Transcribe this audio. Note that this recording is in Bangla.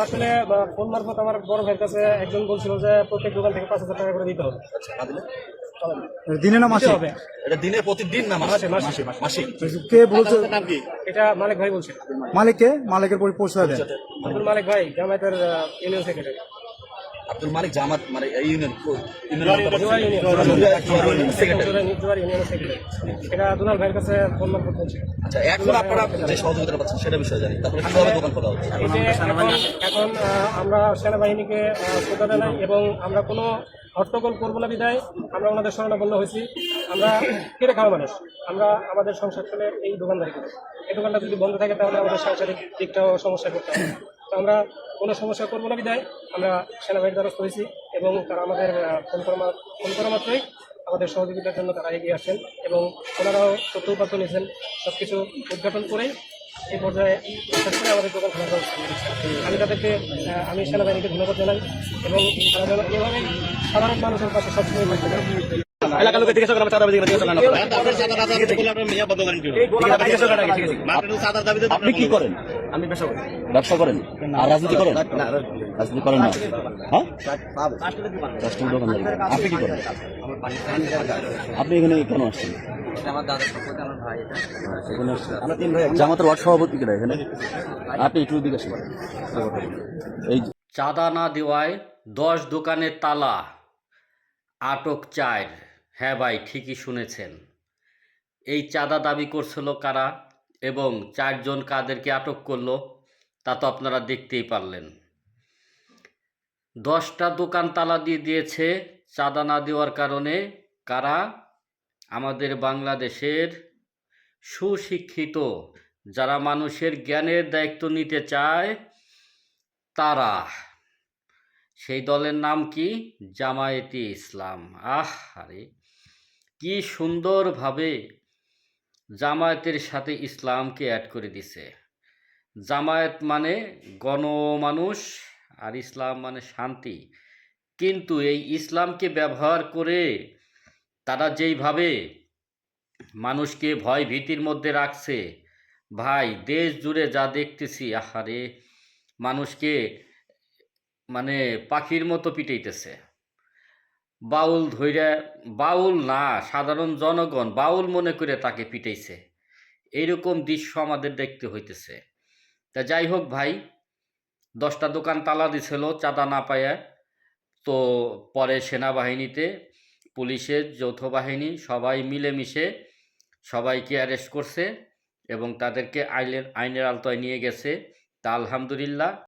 আসলে ফোন মারফত আমার বড় ভাইয়ের কাছে একজন বলছিল যে প্রত্যেক দোকান থেকে 5,000 টাকা করে দিতে হবে। দিনে না মাসে হবে? এটা দিনে প্রতিদিন না মাসে? মাসে। কে বলছে? এটা মালিক ভাই বলছে। মালিককে? মালিকের পরিচয় দেন। আব্দুল মালিক ভাই, জামায়াতের ইউনিয়ন সেক্রেটারি। আব্দুল মালিক জামাত মানে ইউনিয়ন সেক্রেটারি। এটা দুলাল ভাইয়ের কাছে ফোন মারফত বলছে। আচ্ছা, এখন আপনারা যে সহযোগিতা পাচ্ছেন সেটা বিষয়ে জানি, তারপরে কিভাবে দোকান খোলা হচ্ছে? এখন আমরা সেনাবাহিনীকে শ্রদ্ধা জানাই এবং আমরা কোনো হট্টগোল করবো না বিদায় আমরা ওনাদের শরণাপন্ন হয়েছি। আমরা কেটে খাওয়া মানুষ, আমরা আমাদের সংসার চলে এই দোকানদারি করি। এই দোকানটা যদি বন্ধ থাকে তাহলে আমাদের সাংসারিক দিকটাও সমস্যা করতে হবে। তো আমরা কোনো সমস্যা করবো না বিদায় আমরা সেনাবাহিনীর দ্বারস্থ হয়েছি এবং তারা আমাদের ফোন করা মাত্রই আমাদের সহযোগিতার জন্য তারা এগিয়ে আসছেন এবং ওনারাও তথ্য উপাত্ত নিয়েছেন। সব কিছু উদ্ঘাটন করে এই পর্যায়ে আমাদের দোকান খোলা ব্যবস্থা করেছে। আমি সেনাবাহিনীকে ধন্যবাদ জানাই এবং তারা যেন এভাবেই সাধারণ মানুষের কাছে সবসময় থাকতে পারে। আপনি কি করেন? আমি ব্যবসা করেন আর রাজনীতি করেন? রাজনীতি করেন না? হ্যাঁ, দোকানদারি করেন। আপনি কি করেন? আপনি এখানে কেন আসছেন? জামাতের ওয়ার্ড সভাপতি কেটা এখানে? আপনি একটু দিকে আসেন। এই চাঁদা না দেওয়ায় 10 দোকানের তালা, আটক 4। হ্যাঁ ভাই, ঠিকই শুনেছেন। এই চাঁদা দাবি করছিল কারা এবং 4 জন কাদেরকে আটক করলো তা তো আপনারা দেখতেই পারলেন। 10টা দোকান তালা দিয়ে দিয়েছে চাঁদা না দেওয়ার কারণে। কারা? আমাদের বাংলাদেশের সুশিক্ষিত যারা মানুষের জ্ঞানের দায়িত্ব নিতে চায় তারা। সেই দলের নাম কি? জামায়াতে ইসলাম। আরে কি সুন্দরভাবে জামায়াতের সাথে ইসলামকে অ্যাড করে দিছে। জামায়াত মানে গণমানুষ আর ইসলাম মানে শান্তি। কিন্তু এই ইসলামকে ব্যবহার করে তারা যেইভাবে মানুষকে ভয় ভীতির মধ্যে রাখছে, ভাই দেশ জুড়ে যা দেখতেছি, আহারে মানুষকে মানে পাখির মতো পিটাইতেছে। বাউল ধইরা, বাউল না সাধারণ জনগণ বাউল মনে করে তাকে পিটাইছে। এইরকম দৃশ্য আমাদের দেখতে হইতেছে। তা যাই হোক ভাই, 10টা দোকান তালা দিছিল চাঁদা না পায়া। তো পরে সেনাবাহিনীতে, পুলিশের যৌথ বাহিনী সবাই মিলেমিশে সবাইকে অ্যারেস্ট করছে এবং তাদেরকে আইনের আওতায় নিয়ে গেছে। তা আলহামদুলিল্লাহ।